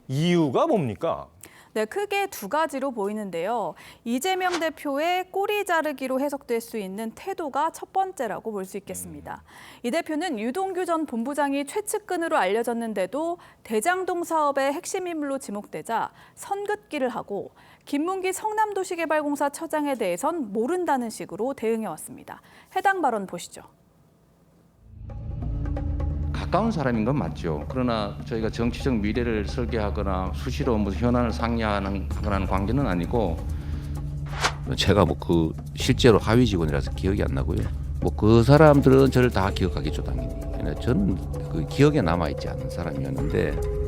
이유가 뭡니까?
네, 크게 두 가지로 보이는데요. 이재명 대표의 꼬리 자르기로 해석될 수 있는 태도가 첫 번째라고 볼 수 있겠습니다. 이 대표는 유동규 전 본부장이 최측근으로 알려졌는데도 대장동 사업의 핵심 인물로 지목되자 선긋기를 하고 김문기 성남도시개발공사 처장에 대해선 모른다는 식으로 대응해왔습니다. 해당 발언 보시죠.
가까운 사람인 건 맞죠. 그러나 저희가 정치적 미래를 설계하거나 수시로 무슨 현안을 상의하는 그런 관계는 아니고
제가 실제로 하위 직원이라서 기억이 안 나고요. 그 사람들은 저를 다 기억하겠죠, 당연히. 저는 그 기억에 남아 있지 않은 사람이었는데.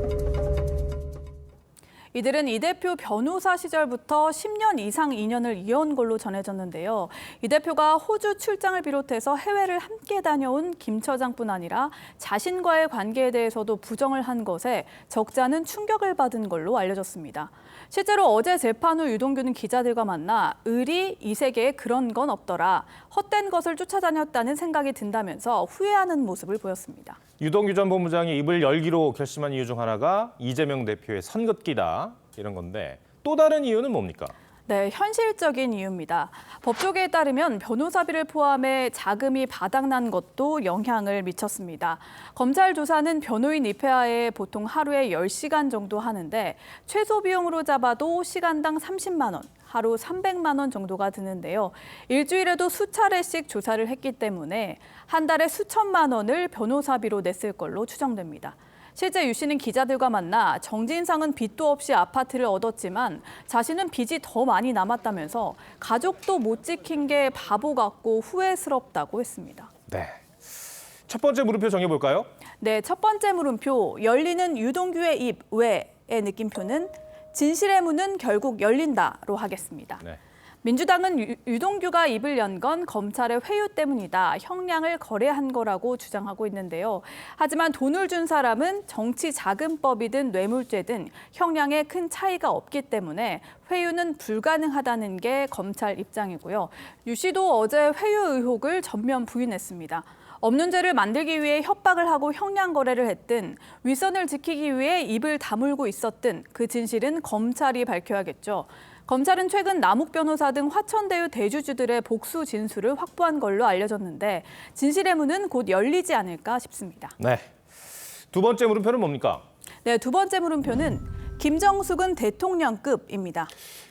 이들은 이 대표 변호사 시절부터 10년 이상 인연을 이어온 걸로 전해졌는데요. 이 대표가 호주 출장을 비롯해서 해외를 함께 다녀온 김 처장뿐 아니라 자신과의 관계에 대해서도 부정을 한 것에 적잖은 충격을 받은 걸로 알려졌습니다. 실제로 어제 재판 후 유동규는 기자들과 만나 의리 이 세계에 그런 건 없더라. 헛된 것을 쫓아다녔다는 생각이 든다면서 후회하는 모습을 보였습니다.
유동규 전 본부장이 입을 열기로 결심한 이유 중 하나가 이재명 대표의 선긋기다 이런 건데 또 다른 이유는 뭡니까?
네, 현실적인 이유입니다. 법조계에 따르면 변호사비를 포함해 자금이 바닥난 것도 영향을 미쳤습니다. 검찰 조사는 변호인 입회하에 보통 하루에 10시간 정도 하는데 최소 비용으로 잡아도 시간당 30만 원, 하루 300만 원 정도가 드는데요. 일주일에도 수차례씩 조사를 했기 때문에 한 달에 수천만 원을 변호사비로 냈을 걸로 추정됩니다. 실제 유 씨는 기자들과 만나 정진상은 빚도 없이 아파트를 얻었지만 자신은 빚이 더 많이 남았다면서 가족도 못 지킨 게 바보 같고 후회스럽다고 했습니다.
네. 첫 번째 물음표 정해볼까요?
네, 첫 번째 물음표 열리는 유동규의 입 왜의 느낌표는 진실의 문은 결국 열린다로 하겠습니다. 네. 민주당은 유동규가 입을 연 건 검찰의 회유 때문이다. 형량을 거래한 거라고 주장하고 있는데요. 하지만 돈을 준 사람은 정치자금법이든 뇌물죄든 형량에 큰 차이가 없기 때문에 회유는 불가능하다는 게 검찰 입장이고요. 유 씨도 어제 회유 의혹을 전면 부인했습니다. 없는 죄를 만들기 위해 협박을 하고 형량 거래를 했든 위선을 지키기 위해 입을 다물고 있었든 그 진실은 검찰이 밝혀야겠죠. 검찰은 최근 남욱 변호사 등 화천대유 대주주들의 복수 진술을 확보한 걸로 알려졌는데 진실의 문은 곧 열리지 않을까 싶습니다.
네. 두 번째 물음표는 뭡니까?
네, 두 번째 물음표는 김정숙은 대통령급입니다.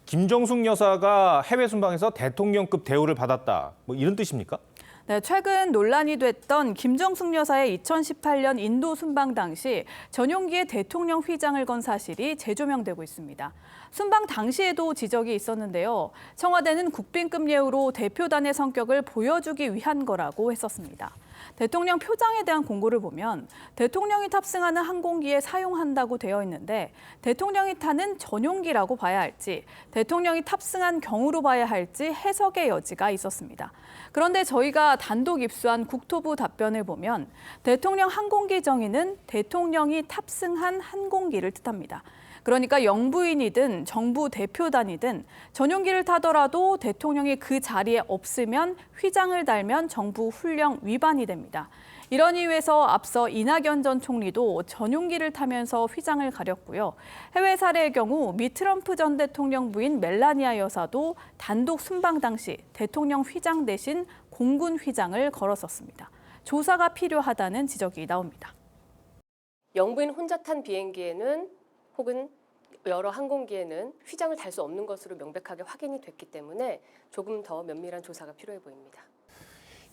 김정숙 여사가 해외 순방에서 대통령급 대우를 받았다. 이런 뜻입니까?
네, 최근 논란이 됐던 김정숙 여사의 2018년 인도 순방 당시 전용기에 대통령 휘장을 건 사실이 재조명되고 있습니다. 순방 당시에도 지적이 있었는데요. 청와대는 국빈급 예우로 대표단의 성격을 보여주기 위한 거라고 했었습니다. 대통령 표장에 대한 공고를 보면 대통령이 탑승하는 항공기에 사용한다고 되어 있는데 대통령이 타는 전용기라고 봐야 할지 대통령이 탑승한 경우로 봐야 할지 해석의 여지가 있었습니다. 그런데 저희가 단독 입수한 국토부 답변을 보면 대통령 항공기 정의는 대통령이 탑승한 항공기를 뜻합니다. 그러니까 영부인이든 정부 대표단이든 전용기를 타더라도 대통령이 그 자리에 없으면 휘장을 달면 정부 훈령 위반이 됩니다. 이런 이유에서 앞서 이낙연 전 총리도 전용기를 타면서 휘장을 가렸고요. 해외 사례의 경우 미 트럼프 전 대통령 부인 멜라니아 여사도 단독 순방 당시 대통령 휘장 대신 공군 휘장을 걸었었습니다. 조사가 필요하다는 지적이 나옵니다.
영부인 혼자 탄 비행기에는 혹은 여러 항공기에는 휘장을 달 수 없는 것으로 명백하게 확인이 됐기 때문에 조금 더 면밀한 조사가 필요해 보입니다.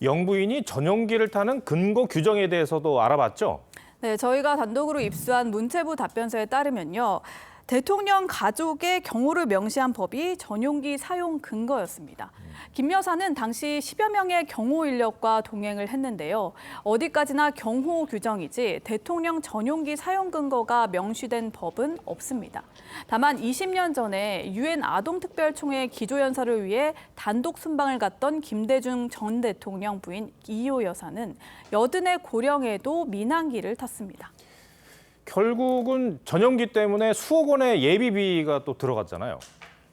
영부인이 전용기를 타는 근거 규정에 대해서도 알아봤죠?
네, 저희가 단독으로 입수한 문체부 답변서에 따르면요. 대통령 가족의 경우를 명시한 법이 전용기 사용 근거였습니다. 김 여사는 당시 10여 명의 경호 인력과 동행을 했는데요. 어디까지나 경호 규정이지 대통령 전용기 사용 근거가 명시된 법은 없습니다. 다만 20년 전에 유엔 아동특별총회 기조연설을 위해 단독 순방을 갔던 김대중 전 대통령 부인 이효 여사는 여든의 고령에도 민항기를 탔습니다.
결국은 전용기 때문에 수억 원의 예비비가 또 들어갔잖아요.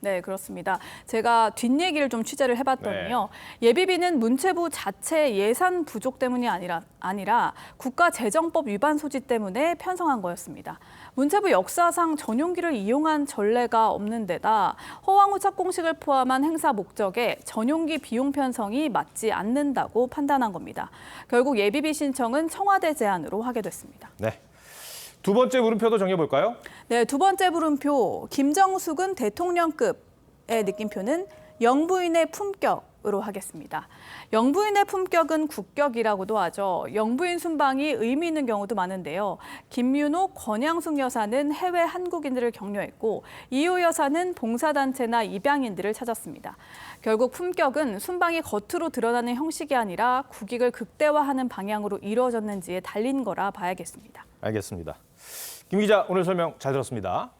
네, 그렇습니다. 제가 뒷얘기를 좀 취재를 해봤더니요. 예비비는 문체부 자체 예산 부족 때문이 아니라 국가재정법 위반 소지 때문에 편성한 거였습니다. 문체부 역사상 전용기를 이용한 전례가 없는 데다 허황후 착공식을 포함한 행사 목적에 전용기 비용 편성이 맞지 않는다고 판단한 겁니다. 결국 예비비 신청은 청와대 제안으로 하게 됐습니다.
네. 두 번째 물음표도 정해볼까요?
네, 두 번째 물음표. 김정숙은 대통령급의 느낌표는 영부인의 품격으로 하겠습니다. 영부인의 품격은 국격이라고도 하죠. 영부인 순방이 의미 있는 경우도 많은데요. 김윤옥, 권양숙 여사는 해외 한국인들을 격려했고 이효 여사는 봉사단체나 입양인들을 찾았습니다. 결국 품격은 순방이 겉으로 드러나는 형식이 아니라 국익을 극대화하는 방향으로 이루어졌는지에 달린 거라 봐야겠습니다.
알겠습니다. 김 기자, 오늘 설명 잘 들었습니다.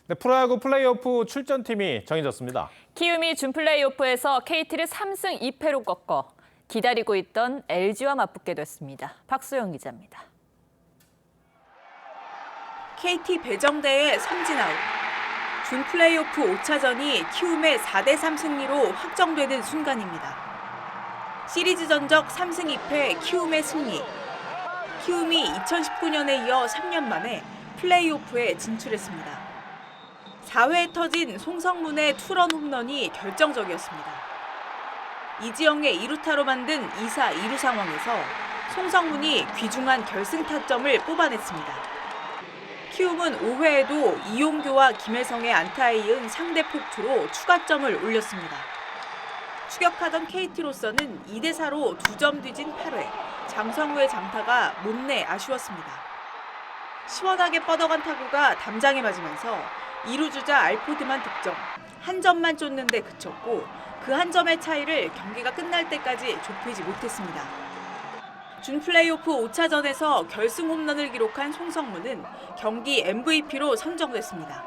네, 프로야구 플레이오프 출전팀이 정해졌습니다.
키움이 준 플레이오프에서 KT를 3승 2패로 꺾어 기다리고 있던 LG와 맞붙게 됐습니다. 박소영 기자입니다.
KT 배정대의 삼진아웃. 준 플레이오프 5차전이 키움의 4대3 승리로 확정되는 순간입니다. 시리즈 전적 3승 2패 키움의 승리. 키움이 2019년에 이어 3년 만에 플레이오프에 진출했습니다. 4회에 터진 송성문의 투런 홈런이 결정적이었습니다. 이지영의 2루타로 만든 2사 2루 상황에서 송성문이 귀중한 결승 타점을 뽑아냈습니다. 키움은 5회에도 이용규와 김혜성의 안타에 이은 상대 폭투로 추가점을 올렸습니다. 추격하던 KT로서는 2대4로 2점 뒤진 8회, 장성우의 장타가 못내 아쉬웠습니다. 시원하게 뻗어간 타구가 담장에 맞으면서 2루 주자 알포드만 득점, 한 점만 쫓는데 그쳤고 그 한 점의 차이를 경기가 끝날 때까지 좁히지 못했습니다. 준 플레이오프 5차전에서 결승 홈런을 기록한 송성문은 경기 MVP로 선정됐습니다.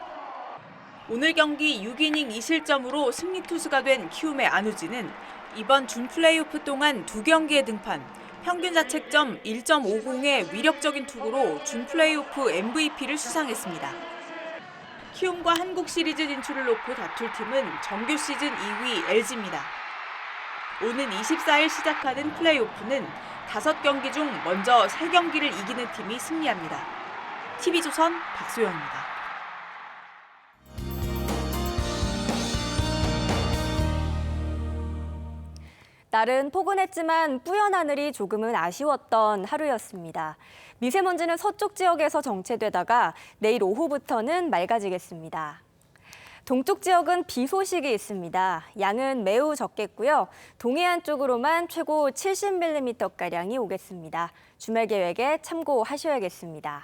오늘 경기 6이닝 2실점으로 승리 투수가 된 키움의 안우진은 이번 준 플레이오프 동안 2경기에 등판, 평균 자책점 1.50의 위력적인 투구로 준 플레이오프 MVP를 수상했습니다. 키움과 한국 시리즈 진출을 놓고 다툴 팀은 정규 시즌 2위 LG입니다. 오는 24일 시작하는 플레이오프는 5경기 중 먼저 3경기를 이기는 팀이 승리합니다. TV조선 박소영입니다.
날은 포근했지만 뿌연 하늘이 조금은 아쉬웠던 하루였습니다. 미세먼지는 서쪽 지역에서 정체되다가 내일 오후부터는 맑아지겠습니다. 동쪽 지역은 비 소식이 있습니다. 양은 매우 적겠고요. 동해안 쪽으로만 최고 70mm가량이 오겠습니다. 주말 계획에 참고하셔야겠습니다.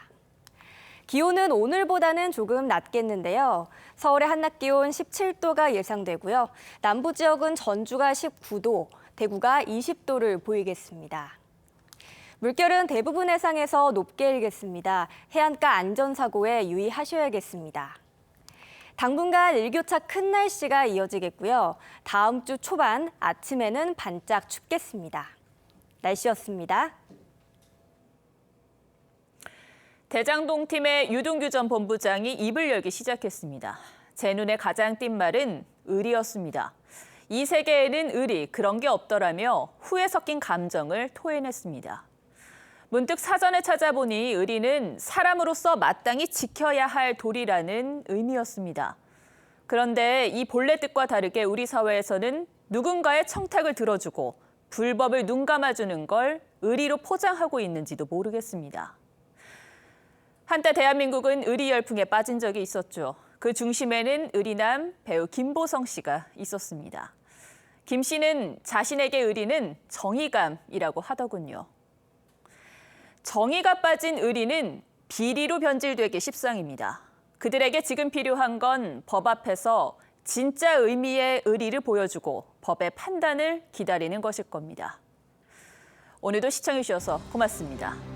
기온은 오늘보다는 조금 낮겠는데요. 서울의 한낮 기온 17도가 예상되고요. 남부 지역은 전주가 19도, 대구가 20도를 보이겠습니다. 물결은 대부분 해상에서 높게 일겠습니다. 해안가 안전사고에 유의하셔야겠습니다. 당분간 일교차 큰 날씨가 이어지겠고요. 다음 주 초반 아침에는 반짝 춥겠습니다. 날씨였습니다.
대장동 팀의 유동규 전 본부장이 입을 열기 시작했습니다. 제 눈에 가장 띈 말은 의리였습니다. 이 세계에는 의리, 그런 게 없더라며 후에 섞인 감정을 토해냈습니다. 문득 사전에 찾아보니 의리는 사람으로서 마땅히 지켜야 할 도리라는 의미였습니다. 그런데 이 본래 뜻과 다르게 우리 사회에서는 누군가의 청탁을 들어주고 불법을 눈감아주는 걸 의리로 포장하고 있는지도 모르겠습니다. 한때 대한민국은 의리 열풍에 빠진 적이 있었죠. 그 중심에는 의리남 배우 김보성 씨가 있었습니다. 김 씨는 자신에게 의리는 정의감이라고 하더군요. 정의가 빠진 의리는 비리로 변질되기 십상입니다. 그들에게 지금 필요한 건 법 앞에서 진짜 의미의 의리를 보여주고 법의 판단을 기다리는 것일 겁니다. 오늘도 시청해 주셔서 고맙습니다.